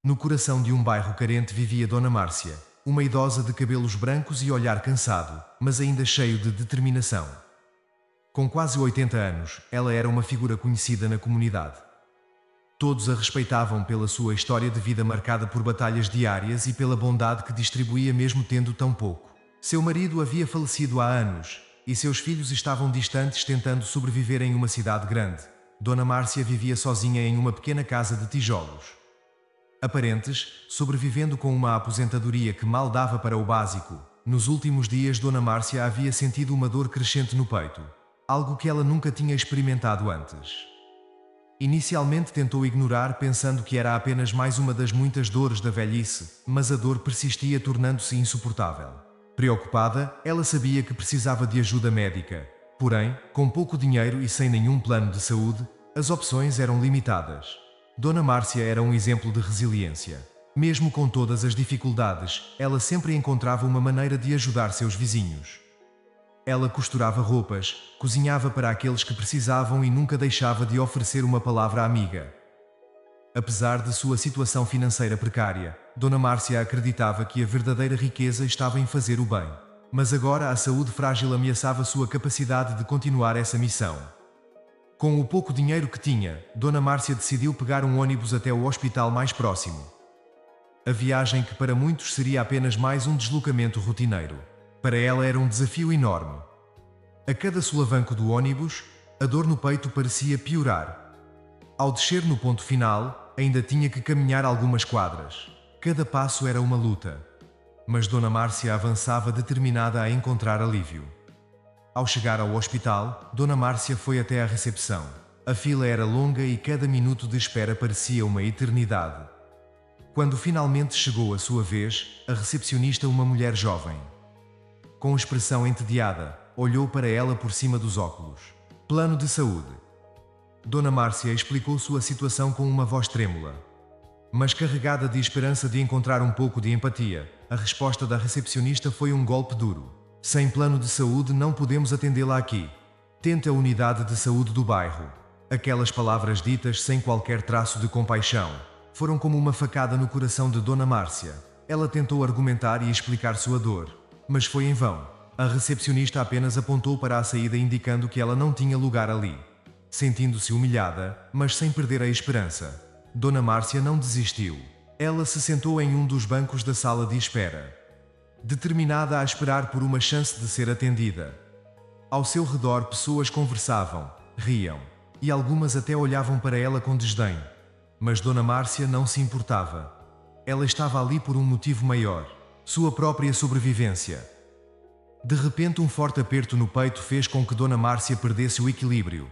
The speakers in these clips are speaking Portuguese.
No coração de um bairro carente vivia Dona Márcia, uma idosa de cabelos brancos e olhar cansado, mas ainda cheio de determinação. Com quase 80 anos, ela era uma figura conhecida na comunidade. Todos a respeitavam pela sua história de vida marcada por batalhas diárias e pela bondade que distribuía mesmo tendo tão pouco. Seu marido havia falecido há anos, e seus filhos estavam distantes tentando sobreviver em uma cidade grande. Dona Márcia vivia sozinha em uma pequena casa de tijolos. Aparentes, sobrevivendo com uma aposentadoria que mal dava para o básico, nos últimos dias Dona Márcia havia sentido uma dor crescente no peito, algo que ela nunca tinha experimentado antes. Inicialmente tentou ignorar pensando que era apenas mais uma das muitas dores da velhice, mas a dor persistia tornando-se insuportável. Preocupada, ela sabia que precisava de ajuda médica. Porém, com pouco dinheiro e sem nenhum plano de saúde, as opções eram limitadas. Dona Márcia era um exemplo de resiliência. Mesmo com todas as dificuldades, ela sempre encontrava uma maneira de ajudar seus vizinhos. Ela costurava roupas, cozinhava para aqueles que precisavam e nunca deixava de oferecer uma palavra amiga. Apesar de sua situação financeira precária, Dona Márcia acreditava que a verdadeira riqueza estava em fazer o bem. Mas agora a saúde frágil ameaçava sua capacidade de continuar essa missão. Com o pouco dinheiro que tinha, Dona Márcia decidiu pegar um ônibus até o hospital mais próximo. A viagem que para muitos seria apenas mais um deslocamento rotineiro, para ela era um desafio enorme. A cada solavanco do ônibus, a dor no peito parecia piorar. Ao descer no ponto final, ainda tinha que caminhar algumas quadras. Cada passo era uma luta. Mas Dona Márcia avançava determinada a encontrar alívio. Ao chegar ao hospital, Dona Márcia foi até à recepção. A fila era longa e cada minuto de espera parecia uma eternidade. Quando finalmente chegou a sua vez, a recepcionista, uma mulher jovem, com expressão entediada, olhou para ela por cima dos óculos. Plano de saúde. Dona Márcia explicou sua situação com uma voz trêmula, mas carregada de esperança de encontrar um pouco de empatia. A resposta da recepcionista foi um golpe duro. Sem plano de saúde não podemos atendê-la aqui. Tente a unidade de saúde do bairro. Aquelas palavras ditas sem qualquer traço de compaixão foram como uma facada no coração de Dona Márcia. Ela tentou argumentar e explicar sua dor, mas foi em vão. A recepcionista apenas apontou para a saída indicando que ela não tinha lugar ali. Sentindo-se humilhada, mas sem perder a esperança, Dona Márcia não desistiu. Ela se sentou em um dos bancos da sala de espera, determinada a esperar por uma chance de ser atendida. Ao seu redor pessoas conversavam, riam, e algumas até olhavam para ela com desdém. Mas Dona Márcia não se importava. Ela estava ali por um motivo maior: sua própria sobrevivência. De repente um forte aperto no peito fez com que Dona Márcia perdesse o equilíbrio.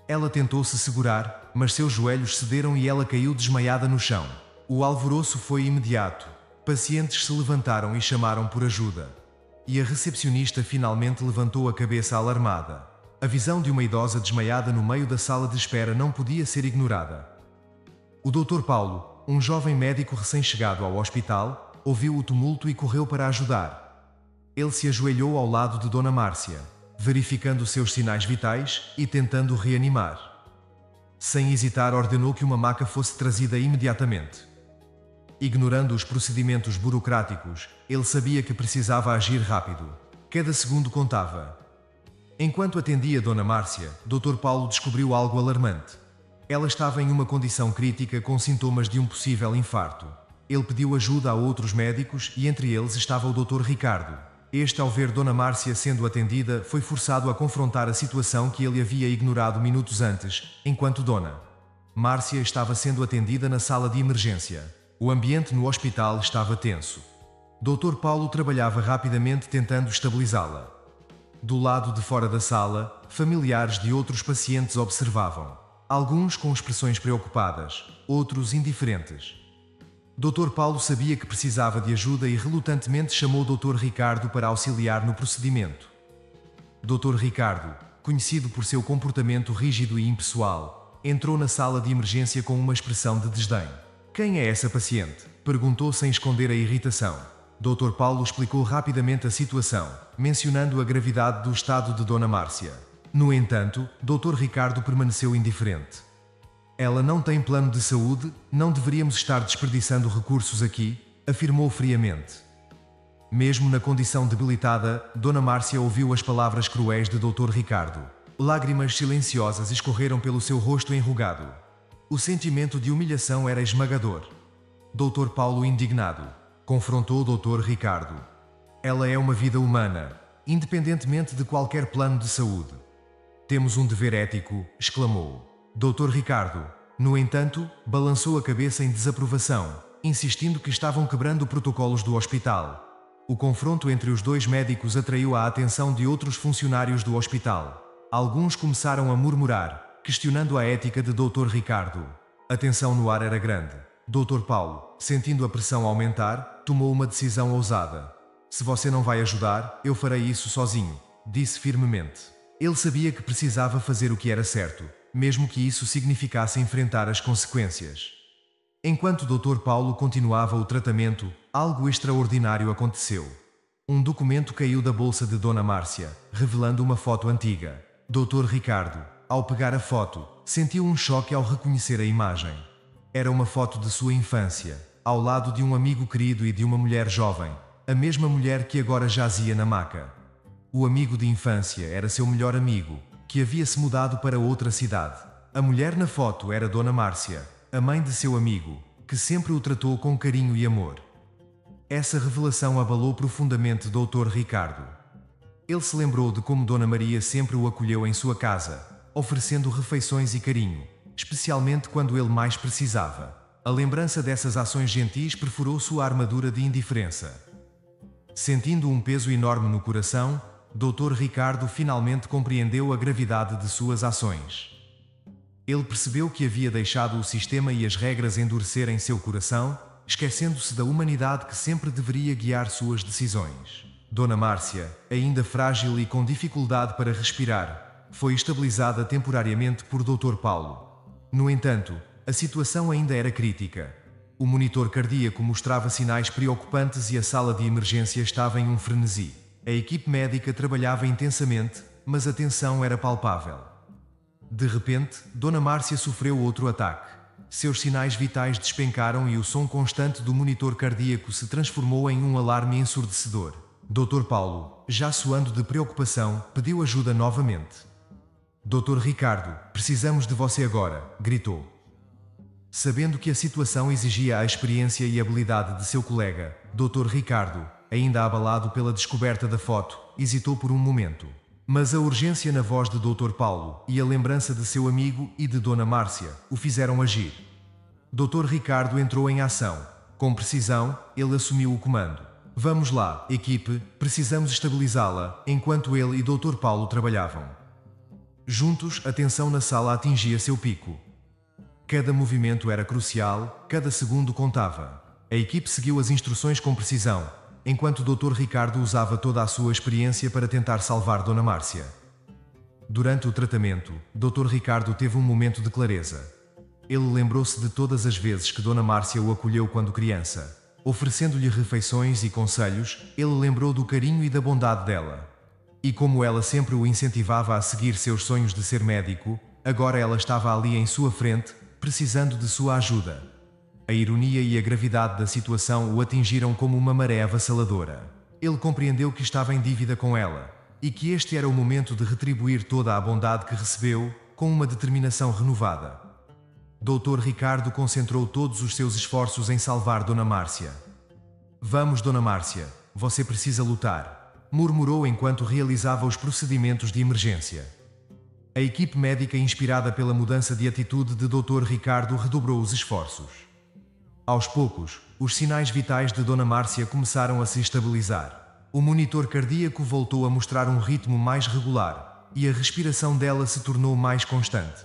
Ela tentou se segurar, mas seus joelhos cederam e ela caiu desmaiada no chão. O alvoroço foi imediato. Pacientes se levantaram e chamaram por ajuda. E a recepcionista finalmente levantou a cabeça alarmada. A visão de uma idosa desmaiada no meio da sala de espera não podia ser ignorada. O Dr. Paulo, um jovem médico recém-chegado ao hospital, ouviu o tumulto e correu para ajudar. Ele se ajoelhou ao lado de Dona Márcia, verificando seus sinais vitais e tentando reanimar. Sem hesitar, ordenou que uma maca fosse trazida imediatamente. Ignorando os procedimentos burocráticos, ele sabia que precisava agir rápido. Cada segundo contava. Enquanto atendia Dona Márcia, Dr. Paulo descobriu algo alarmante. Ela estava em uma condição crítica com sintomas de um possível infarto. Ele pediu ajuda a outros médicos e entre eles estava o Dr. Ricardo. Este, ao ver Dona Márcia sendo atendida, foi forçado a confrontar a situação que ele havia ignorado minutos antes, enquanto Dona Márcia estava sendo atendida na sala de emergência. O ambiente no hospital estava tenso. Dr. Paulo trabalhava rapidamente tentando estabilizá-la. Do lado de fora da sala, familiares de outros pacientes observavam. Alguns com expressões preocupadas, outros indiferentes. Dr. Paulo sabia que precisava de ajuda e relutantemente chamou Dr. Ricardo para auxiliar no procedimento. Dr. Ricardo, conhecido por seu comportamento rígido e impessoal, entrou na sala de emergência com uma expressão de desdém. "Quem é essa paciente?" perguntou sem esconder a irritação. Dr. Paulo explicou rapidamente a situação, mencionando a gravidade do estado de Dona Márcia. No entanto, Dr. Ricardo permaneceu indiferente. Ela não tem plano de saúde, não deveríamos estar desperdiçando recursos aqui, afirmou friamente. Mesmo na condição debilitada, Dona Márcia ouviu as palavras cruéis de Dr. Ricardo. Lágrimas silenciosas escorreram pelo seu rosto enrugado. O sentimento de humilhação era esmagador. Dr. Paulo, indignado, confrontou Dr. Ricardo. Ela é uma vida humana, independentemente de qualquer plano de saúde. Temos um dever ético, exclamou. Dr. Ricardo, no entanto, balançou a cabeça em desaprovação, insistindo que estavam quebrando protocolos do hospital. O confronto entre os dois médicos atraiu a atenção de outros funcionários do hospital. Alguns começaram a murmurar, questionando a ética de Dr. Ricardo. A tensão no ar era grande. Dr. Paulo, sentindo a pressão aumentar, tomou uma decisão ousada. Se você não vai ajudar, eu farei isso sozinho, disse firmemente. Ele sabia que precisava fazer o que era certo, mesmo que isso significasse enfrentar as consequências. Enquanto Dr. Paulo continuava o tratamento, algo extraordinário aconteceu. Um documento caiu da bolsa de Dona Márcia, revelando uma foto antiga. Dr. Ricardo, ao pegar a foto, sentiu um choque ao reconhecer a imagem. Era uma foto de sua infância, ao lado de um amigo querido e de uma mulher jovem, a mesma mulher que agora jazia na maca. O amigo de infância era seu melhor amigo, que havia se mudado para outra cidade. A mulher na foto era Dona Márcia, a mãe de seu amigo, que sempre o tratou com carinho e amor. Essa revelação abalou profundamente Dr. Ricardo. Ele se lembrou de como Dona Maria sempre o acolheu em sua casa, oferecendo refeições e carinho, especialmente quando ele mais precisava. A lembrança dessas ações gentis perfurou sua armadura de indiferença. Sentindo um peso enorme no coração, Dr. Ricardo finalmente compreendeu a gravidade de suas ações. Ele percebeu que havia deixado o sistema e as regras endurecerem seu coração, esquecendo-se da humanidade que sempre deveria guiar suas decisões. Dona Márcia, ainda frágil e com dificuldade para respirar, foi estabilizada temporariamente por Dr. Paulo. No entanto, a situação ainda era crítica. O monitor cardíaco mostrava sinais preocupantes e a sala de emergência estava em um frenesi. A equipe médica trabalhava intensamente, mas a tensão era palpável. De repente, Dona Márcia sofreu outro ataque. Seus sinais vitais despencaram e o som constante do monitor cardíaco se transformou em um alarme ensurdecedor. Dr. Paulo, já suando de preocupação, pediu ajuda novamente. Dr. Ricardo, precisamos de você agora, gritou. Sabendo que a situação exigia a experiência e habilidade de seu colega, Dr. Ricardo, ainda abalado pela descoberta da foto, hesitou por um momento. Mas a urgência na voz de Dr. Paulo e a lembrança de seu amigo e de Dona Márcia o fizeram agir. Dr. Ricardo entrou em ação. Com precisão, ele assumiu o comando. Vamos lá, equipe, precisamos estabilizá-la, enquanto ele e Dr. Paulo trabalhavam. Juntos, a tensão na sala atingia seu pico. Cada movimento era crucial, cada segundo contava. A equipe seguiu as instruções com precisão, enquanto Dr. Ricardo usava toda a sua experiência para tentar salvar Dona Márcia. Durante o tratamento, Dr. Ricardo teve um momento de clareza. Ele lembrou-se de todas as vezes que Dona Márcia o acolheu quando criança. Oferecendo-lhe refeições e conselhos, ele lembrou do carinho e da bondade dela. E como ela sempre o incentivava a seguir seus sonhos de ser médico, agora ela estava ali em sua frente, precisando de sua ajuda. A ironia e a gravidade da situação o atingiram como uma maré avassaladora. Ele compreendeu que estava em dívida com ela, e que este era o momento de retribuir toda a bondade que recebeu, com uma determinação renovada. Dr. Ricardo concentrou todos os seus esforços em salvar Dona Márcia. Vamos, Dona Márcia, você precisa lutar, murmurou enquanto realizava os procedimentos de emergência. A equipe médica, inspirada pela mudança de atitude de Dr. Ricardo, redobrou os esforços. Aos poucos, os sinais vitais de Dona Márcia começaram a se estabilizar. O monitor cardíaco voltou a mostrar um ritmo mais regular, e a respiração dela se tornou mais constante.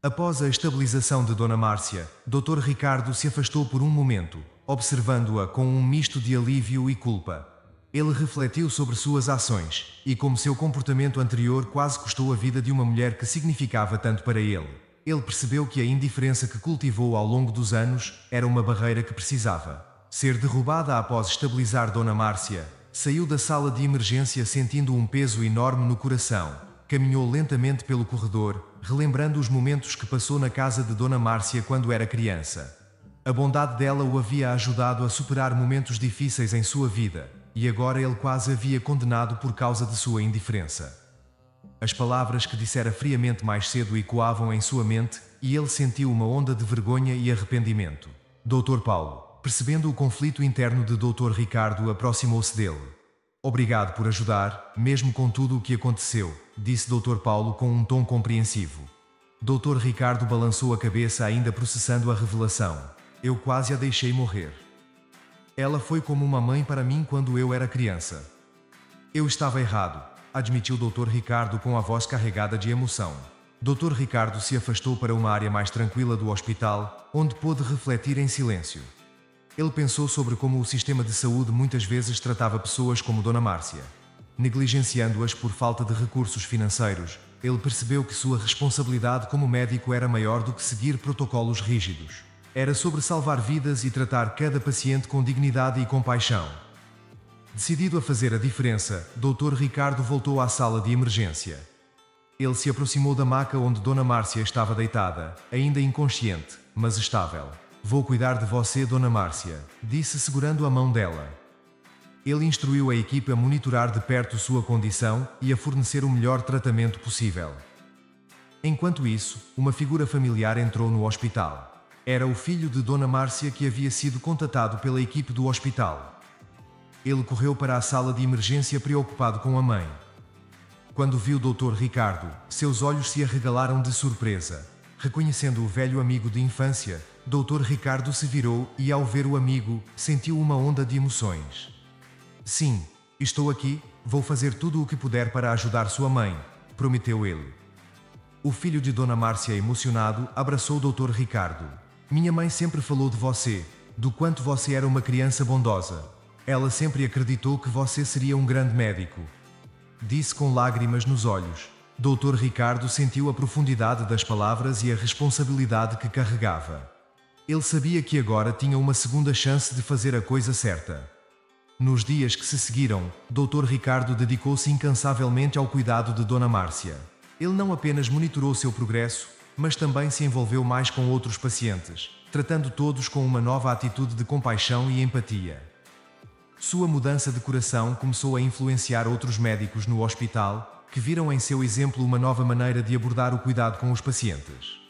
Após a estabilização de Dona Márcia, Dr. Ricardo se afastou por um momento, observando-a com um misto de alívio e culpa. Ele refletiu sobre suas ações, e como seu comportamento anterior quase custou a vida de uma mulher que significava tanto para ele. Ele percebeu que a indiferença que cultivou ao longo dos anos era uma barreira que precisava ser derrubada. Após estabilizar Dona Márcia, saiu da sala de emergência sentindo um peso enorme no coração, Caminhou lentamente pelo corredor, relembrando os momentos que passou na casa de Dona Márcia quando era criança. A bondade dela o havia ajudado a superar momentos difíceis em sua vida, e agora ele quase havia condenado por causa de sua indiferença. As palavras que dissera friamente mais cedo ecoavam em sua mente, e ele sentiu uma onda de vergonha e arrependimento. Dr. Paulo, percebendo o conflito interno de Dr. Ricardo, aproximou-se dele. Obrigado por ajudar, mesmo com tudo o que aconteceu, disse Dr. Paulo com um tom compreensivo. Dr. Ricardo balançou a cabeça, ainda processando a revelação. Eu quase a deixei morrer. Ela foi como uma mãe para mim quando eu era criança. Eu estava errado, admitiu Dr. Ricardo com a voz carregada de emoção. Dr. Ricardo se afastou para uma área mais tranquila do hospital, onde pôde refletir em silêncio. Ele pensou sobre como o sistema de saúde muitas vezes tratava pessoas como Dona Márcia. Negligenciando-as por falta de recursos financeiros, ele percebeu que sua responsabilidade como médico era maior do que seguir protocolos rígidos. Era sobre salvar vidas e tratar cada paciente com dignidade e compaixão. Decidido a fazer a diferença, Dr. Ricardo voltou à sala de emergência. Ele se aproximou da maca onde Dona Márcia estava deitada, ainda inconsciente, mas estável. Vou cuidar de você, Dona Márcia, disse segurando a mão dela. Ele instruiu a equipe a monitorar de perto sua condição e a fornecer o melhor tratamento possível. Enquanto isso, uma figura familiar entrou no hospital. Era o filho de Dona Márcia, que havia sido contatado pela equipe do hospital. Ele correu para a sala de emergência preocupado com a mãe. Quando viu Dr. Ricardo, seus olhos se arregalaram de surpresa. Reconhecendo o velho amigo de infância, Dr. Ricardo se virou e, ao ver o amigo, sentiu uma onda de emoções. Sim, estou aqui, vou fazer tudo o que puder para ajudar sua mãe, prometeu ele. O filho de Dona Márcia, emocionado, abraçou Dr. Ricardo. Minha mãe sempre falou de você, do quanto você era uma criança bondosa. Ela sempre acreditou que você seria um grande médico. Disse com lágrimas nos olhos. Dr. Ricardo sentiu a profundidade das palavras e a responsabilidade que carregava. Ele sabia que agora tinha uma segunda chance de fazer a coisa certa. Nos dias que se seguiram, Dr. Ricardo dedicou-se incansavelmente ao cuidado de Dona Márcia. Ele não apenas monitorou seu progresso, mas também se envolveu mais com outros pacientes, tratando todos com uma nova atitude de compaixão e empatia. Sua mudança de coração começou a influenciar outros médicos no hospital, que viram em seu exemplo uma nova maneira de abordar o cuidado com os pacientes.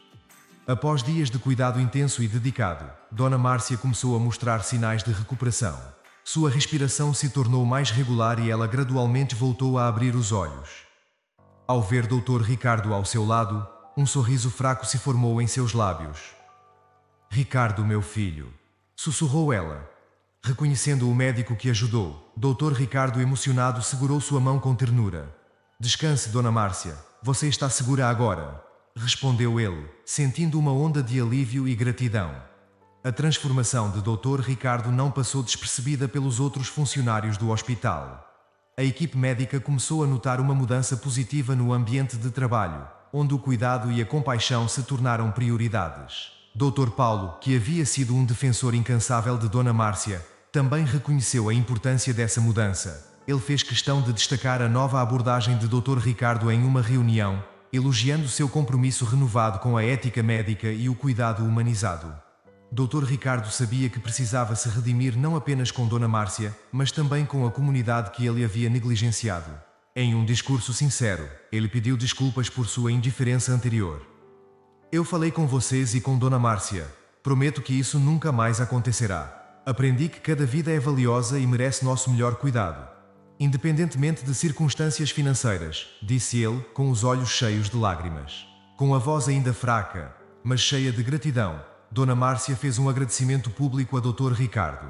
Após dias de cuidado intenso e dedicado, Dona Márcia começou a mostrar sinais de recuperação. Sua respiração se tornou mais regular e ela gradualmente voltou a abrir os olhos. Ao ver Dr. Ricardo ao seu lado, um sorriso fraco se formou em seus lábios. Ricardo, meu filho, sussurrou ela. Reconhecendo o médico que ajudou, Dr. Ricardo, emocionado, segurou sua mão com ternura. Descanse, Dona Márcia, você está segura agora, respondeu ele, sentindo uma onda de alívio e gratidão. A transformação de Dr. Ricardo não passou despercebida pelos outros funcionários do hospital. A equipe médica começou a notar uma mudança positiva no ambiente de trabalho, onde o cuidado e a compaixão se tornaram prioridades. Dr. Paulo, que havia sido um defensor incansável de Dona Márcia, também reconheceu a importância dessa mudança. Ele fez questão de destacar a nova abordagem de Dr. Ricardo em uma reunião, elogiando seu compromisso renovado com a ética médica e o cuidado humanizado. Dr. Ricardo sabia que precisava se redimir não apenas com Dona Márcia, mas também com a comunidade que ele havia negligenciado. Em um discurso sincero, ele pediu desculpas por sua indiferença anterior. Eu falei com vocês e com Dona Márcia. Prometo que isso nunca mais acontecerá. Aprendi que cada vida é valiosa e merece nosso melhor cuidado. Independentemente de circunstâncias financeiras, disse ele, com os olhos cheios de lágrimas. Com a voz ainda fraca, mas cheia de gratidão, Dona Márcia fez um agradecimento público a Dr. Ricardo.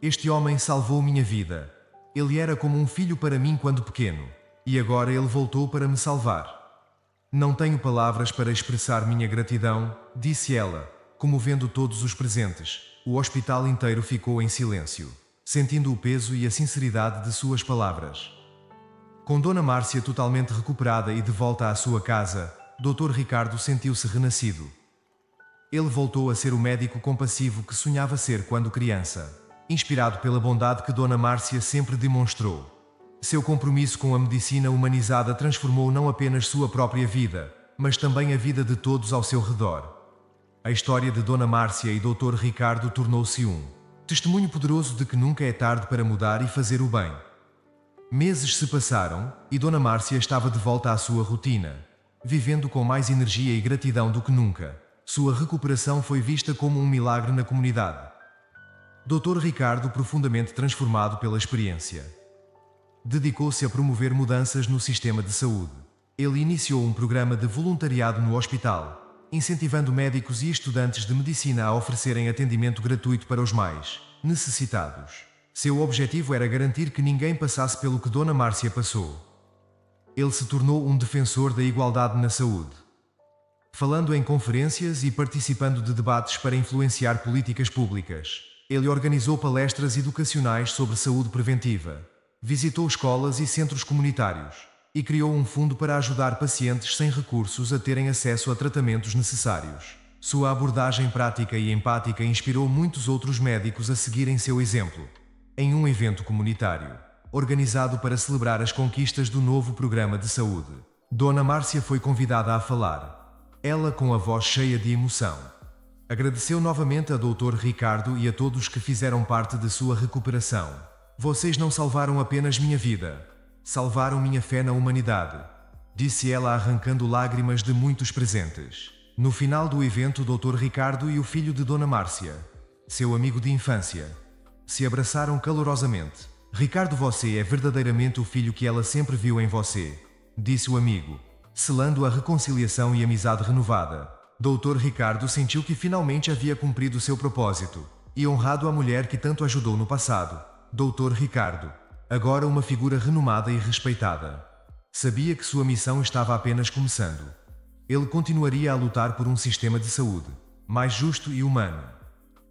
Este homem salvou minha vida. Ele era como um filho para mim quando pequeno, e agora ele voltou para me salvar. Não tenho palavras para expressar minha gratidão, disse ela, comovendo todos os presentes. O hospital inteiro ficou em silêncio, sentindo o peso e a sinceridade de suas palavras. Com Dona Márcia totalmente recuperada e de volta à sua casa, Dr. Ricardo sentiu-se renascido. Ele voltou a ser o médico compassivo que sonhava ser quando criança, inspirado pela bondade que Dona Márcia sempre demonstrou. Seu compromisso com a medicina humanizada transformou não apenas sua própria vida, mas também a vida de todos ao seu redor. A história de Dona Márcia e Dr. Ricardo tornou-se um testemunho poderoso de que nunca é tarde para mudar e fazer o bem. Meses se passaram, e Dona Márcia estava de volta à sua rotina, vivendo com mais energia e gratidão do que nunca. Sua recuperação foi vista como um milagre na comunidade. Dr. Ricardo, profundamente transformado pela experiência, dedicou-se a promover mudanças no sistema de saúde. Ele iniciou um programa de voluntariado no hospital, incentivando médicos e estudantes de medicina a oferecerem atendimento gratuito para os mais necessitados. Seu objetivo era garantir que ninguém passasse pelo que Dona Márcia passou. Ele se tornou um defensor da igualdade na saúde, falando em conferências e participando de debates para influenciar políticas públicas. Ele organizou palestras educacionais sobre saúde preventiva, visitou escolas e centros comunitários, e criou um fundo para ajudar pacientes sem recursos a terem acesso a tratamentos necessários. Sua abordagem prática e empática inspirou muitos outros médicos a seguirem seu exemplo. Em um evento comunitário, organizado para celebrar as conquistas do novo programa de saúde, Dona Márcia foi convidada a falar. Ela, com a voz cheia de emoção, agradeceu novamente a Dr. Ricardo e a todos que fizeram parte de sua recuperação. Vocês não salvaram apenas minha vida, salvaram minha fé na humanidade, disse ela, arrancando lágrimas de muitos presentes. No final do evento, Dr. Ricardo e o filho de Dona Márcia, seu amigo de infância, se abraçaram calorosamente. Ricardo, você é verdadeiramente o filho que ela sempre viu em você, disse o amigo, selando a reconciliação e amizade renovada. Dr. Ricardo sentiu que finalmente havia cumprido seu propósito e honrado a mulher que tanto ajudou no passado. Dr. Ricardo, agora uma figura renomada e respeitada, sabia que sua missão estava apenas começando. Ele continuaria a lutar por um sistema de saúde mais justo e humano,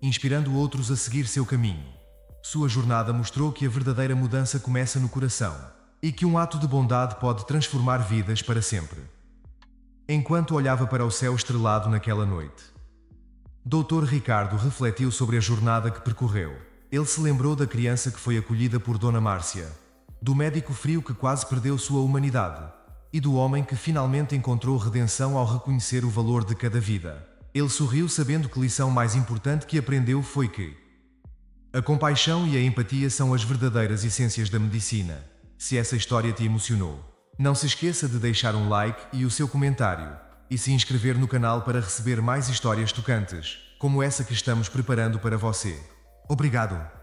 inspirando outros a seguir seu caminho. Sua jornada mostrou que a verdadeira mudança começa no coração e que um ato de bondade pode transformar vidas para sempre. Enquanto olhava para o céu estrelado naquela noite, Dr. Ricardo refletiu sobre a jornada que percorreu. Ele se lembrou da criança que foi acolhida por Dona Márcia, do médico frio que quase perdeu sua humanidade, e do homem que finalmente encontrou redenção ao reconhecer o valor de cada vida. Ele sorriu, sabendo que a lição mais importante que aprendeu foi que a compaixão e a empatia são as verdadeiras essências da medicina. Se essa história te emocionou, não se esqueça de deixar um like e o seu comentário, e se inscrever no canal para receber mais histórias tocantes, como essa que estamos preparando para você. Obrigado!